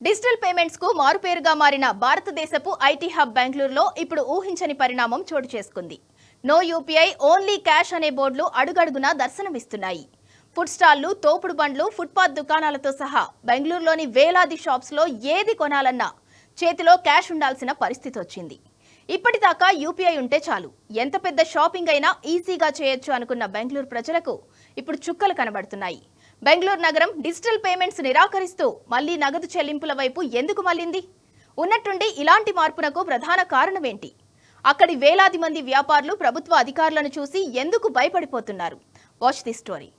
Digital payments కు మారుపేరుగా మారిన భారతదేశపు ఐటీ హబ్ బెంగళూరులో ఇప్పుడు ఊహించని పరిణామం చోటు చేసుకుంది. నో యూపీఐ ఓన్లీ క్యాష్ అనే బోర్డులు అడుగడుగునా దర్శనమిస్తున్నాయి. ఫుడ్ స్టాల్లు, తోపుడు బండ్లు, ఫుట్పాత్ దుకాణాలతో సహా బెంగళూరులోని వేలాది షాప్స్ లో ఏది కొనాలన్నా చేతిలో క్యాష్ ఉండాల్సిన పరిస్థితి వచ్చింది. ఇప్పటిదాకా యూపీఐ ఉంటే చాలు, ఎంత పెద్ద షాపింగ్ అయినా ఈజీగా చేయొచ్చు అనుకున్న బెంగళూరు ప్రజలకు ఇప్పుడు చుక్కలు కనబడుతున్నాయి. బెంగళూరు నగరం డిజిటల్ పేమెంట్స్ నిరాకరిస్తూ మళ్లీ నగదు చెల్లింపుల వైపు ఎందుకు మళ్లింది? ఉన్నట్టుండి ఇలాంటి మార్పునకు ప్రధాన కారణమేంటి? అక్కడి వేలాది మంది వ్యాపారులు ప్రభుత్వ అధికారులను చూసి ఎందుకు భయపడిపోతున్నారు? Watch the story.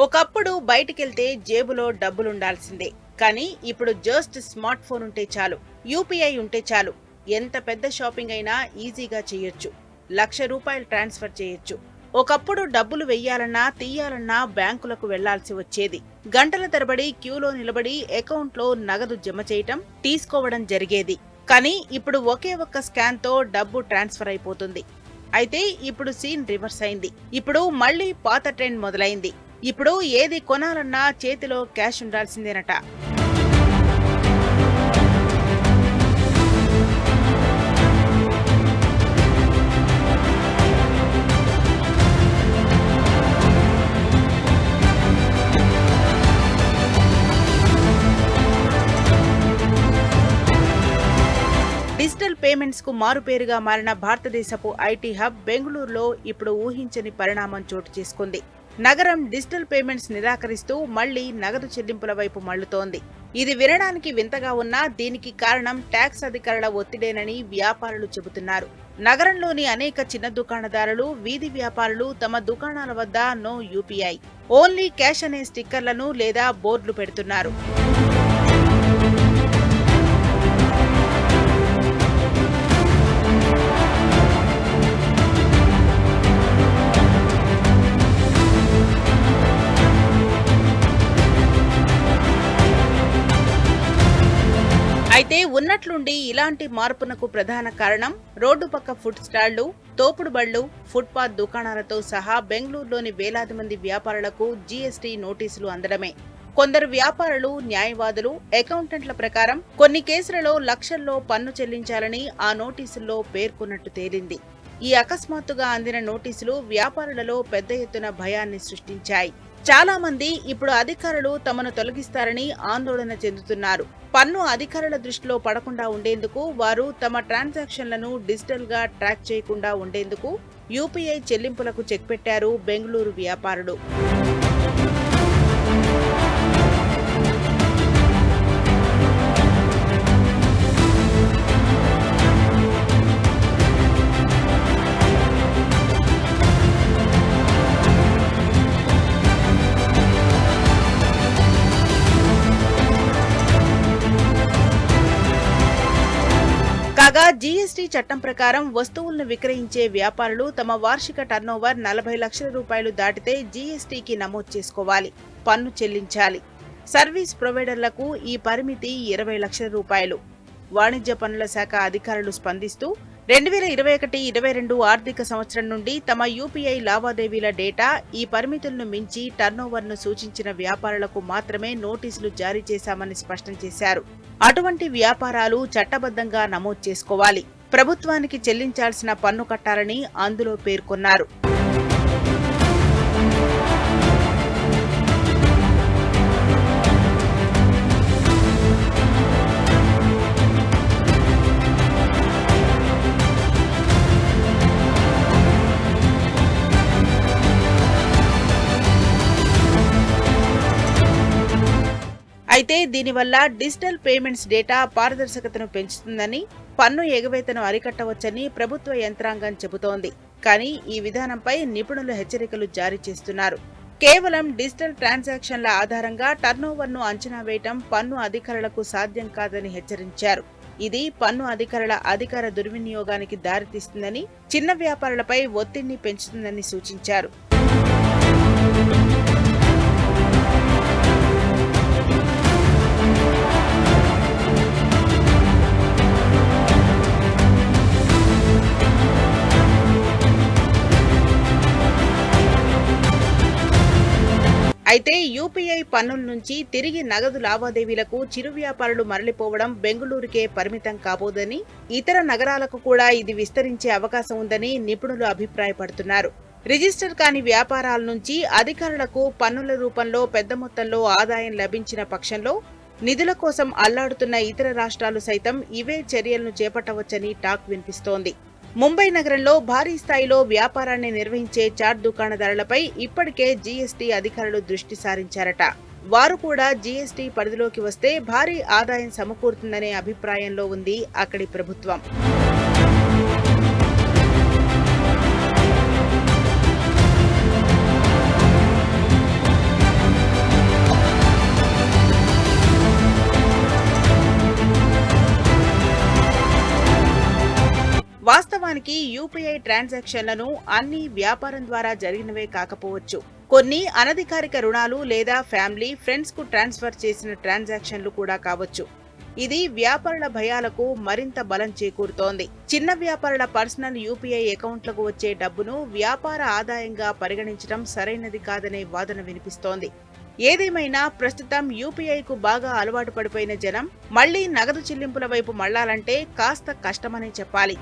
ఒకప్పుడు బయటికెళ్తే జేబులో డబ్బులుండాల్సిందే. కానీ ఇప్పుడు జస్ట్ స్మార్ట్ ఫోన్ ఉంటే చాలు, యూపీఐ ఉంటే చాలు, ఎంత పెద్ద షాపింగ్ అయినా ఈజీగా చేయొచ్చు. ₹1,00,000 ట్రాన్స్ఫర్ చేయొచ్చు. ఒకప్పుడు డబ్బులు వెయ్యాలన్నా తీయాలన్నా బ్యాంకులకు వెళ్లాల్సి వచ్చేది. గంటల తరబడి క్యూలో నిలబడి అకౌంట్లో నగదు జమ చేయటం, తీసుకోవడం జరిగేది. కానీ ఇప్పుడు ఒకే ఒక్క స్కాన్ తో డబ్బు ట్రాన్స్ఫర్ అయిపోతుంది. అయితే ఇప్పుడు సీన్ రివర్స్ అయింది. ఇప్పుడు మళ్లీ పాత ట్రెండ్ మొదలైంది. ఇప్పుడు ఏది కొనాలన్నా చేతిలో క్యాష్ ఉండాల్సిందేనట. డిజిటల్ పేమెంట్స్ కు మారుపేరుగా మారిన భారతదేశపు ఐటీ హబ్ బెంగళూరులో ఇప్పుడు ఊహించని పరిణామం చోటు చేసుకుంది. నగరం డిజిటల్ పేమెంట్స్ నిరాకరిస్తూ మళ్లీ నగదు చెల్లింపుల వైపు మళ్లుతోంది. ఇది వినడానికి వింతగా ఉన్నా దీనికి కారణం ట్యాక్స్ అధికారుల ఒత్తిడేనని వ్యాపారులు చెబుతున్నారు. నగరంలోని అనేక చిన్న దుకాణదారులు, వీధి వ్యాపారులు తమ దుకాణాల వద్ద నో యూపీఐ ఓన్లీ క్యాష్ అనే స్టిక్కర్లను లేదా బోర్డులు పెడుతున్నారు. అయితే ఉన్నట్లుండి ఇలాంటి మార్పునకు ప్రధాన కారణం రోడ్డు పక్క ఫుడ్ స్టాళ్లు, తోపుడు బళ్లు, ఫుట్పాత్ దుకాణాలతో సహా బెంగళూరులోని వేలాది మంది వ్యాపారులకు జీఎస్టీ నోటీసులు అందడమే. కొందరు వ్యాపారులు, న్యాయవాదులు, అకౌంటెంట్ల ప్రకారం కొన్ని కేసులలో లక్షల్లో పన్ను చెల్లించాలని ఆ నోటీసుల్లో పేర్కొన్నట్టు తేలింది. ఈ అకస్మాత్తుగా అందిన నోటీసులు వ్యాపారులలో పెద్ద ఎత్తున భయాన్ని సృష్టించాయి. చాలా మంది ఇప్పుడు అధికారులు తమను తొలగిస్తారని ఆందోళన చెందుతున్నారు. పన్ను అధికారుల దృష్టిలో పడకుండా ఉండేందుకు, వారు తమ ట్రాన్సాక్షన్లను డిజిటల్ గా ట్రాక్ చేయకుండా ఉండేందుకు యూపీఐ చెల్లింపులకు చెక్ పెట్టారు బెంగళూరు వ్యాపారులు. కాగా జీఎస్టీ చట్టం ప్రకారం వస్తువులను విక్రయించే వ్యాపారులు తమ వార్షిక టర్నోవర్ ₹40 లక్షల దాటితే జీఎస్టీకి నమోదు చేసుకోవాలి, పన్ను చెల్లించాలి. సర్వీస్ ప్రొవైడర్లకు ఈ పరిమితి ₹20 లక్షల. వాణిజ్య పన్నుల శాఖ అధికారులు స్పందిస్తూ 2021-22 ఆర్థిక సంవత్సరం నుండి తమ యూపీఐ లావాదేవీల డేటా ఈ పరిమితులను మించి టర్నోవర్ను సూచించిన వ్యాపారులకు మాత్రమే నోటీసులు జారీ చేశామని స్పష్టం చేశారు. అటువంటి వ్యాపారాలు చట్టబద్ధంగా నమోదు చేసుకోవాలి, ప్రభుత్వానికి చెల్లించాల్సిన పన్ను కట్టాలని అందులో పేర్కొన్నారు. అయితే దీనివల్ల డిజిటల్ పేమెంట్స్ డేటా పారదర్శకతను పెంచుతుందని, పన్ను ఎగవేతను అరికట్టవచ్చని ప్రభుత్వ యంత్రాంగం చెబుతోంది. కానీ ఈ విధానంపై నిపుణులు హెచ్చరికలు జారీ చేస్తున్నారు. కేవలం డిజిటల్ ట్రాన్సాక్షన్ల ఆధారంగా టర్నోవర్ను అంచనా వేయటం పన్ను అధికారులకు సాధ్యం కాదని హెచ్చరించారు. ఇది పన్ను అధికారుల అధికార దుర్వినియోగానికి దారితీస్తుందని, చిన్న వ్యాపారులపై ఒత్తిడిని పెంచుతుందని సూచించారు. పన్నుల నుంచి తిరిగి నగదు లావాదేవీలకు చిరు వ్యాపారులు మరలిపోవడం బెంగళూరుకే పరిమితం కాబోదని, ఇతర నగరాలకు కూడా ఇది విస్తరించే అవకాశం ఉందని నిపుణులు అభిప్రాయపడుతున్నారు. రిజిస్టర్ కాని వ్యాపారాల నుంచి అధికారులకు పన్నుల రూపంలో పెద్ద మొత్తంలో ఆదాయం లభించిన పక్షంలో నిధుల కోసం అల్లాడుతున్న ఇతర రాష్ట్రాలు సైతం ఇవే చర్యలను చేపట్టవచ్చని టాక్ వినిపిస్తోంది. ముంబై నగరంలో భారీ స్థాయిలో వ్యాపారాన్ని నిర్వహించే చాట్ దుకాణదారులపై ఇప్పటికే జీఎస్టీ అధికారులు దృష్టి సారించారట. వారు కూడా జీఎస్టీ పరిధిలోకి వస్తే భారీ ఆదాయం సమకూరుతుందనే అభిప్రాయంలో ఉంది అక్కడి ప్రభుత్వం. వాస్తవానికి యూపీఐ ట్రాన్సాక్షన్లను అన్ని వ్యాపారం ద్వారా జరిగినవే కాకపోవచ్చు. కొన్ని అనధికారిక రుణాలు లేదా ఫ్యామిలీ, ఫ్రెండ్స్ కు ట్రాన్స్ఫర్ చేసిన ట్రాన్సాక్షన్లు కూడా కావచ్చు. ఇది వ్యాపారుల భయాలకు మరింత బలం చేకూరుతోంది. చిన్న వ్యాపారుల పర్సనల్ యూపీఐ అకౌంట్లకు వచ్చే డబ్బును వ్యాపార ఆదాయంగా పరిగణించడం సరైనది కాదనే వాదన వినిపిస్తోంది. ఏదేమైనా ప్రస్తుతం యూపీఐకు బాగా అలవాటు పడిపోయిన జనం మళ్లీ నగదు చెల్లింపుల వైపు మళ్లాలంటే కాస్త కష్టమనే చెప్పాలి.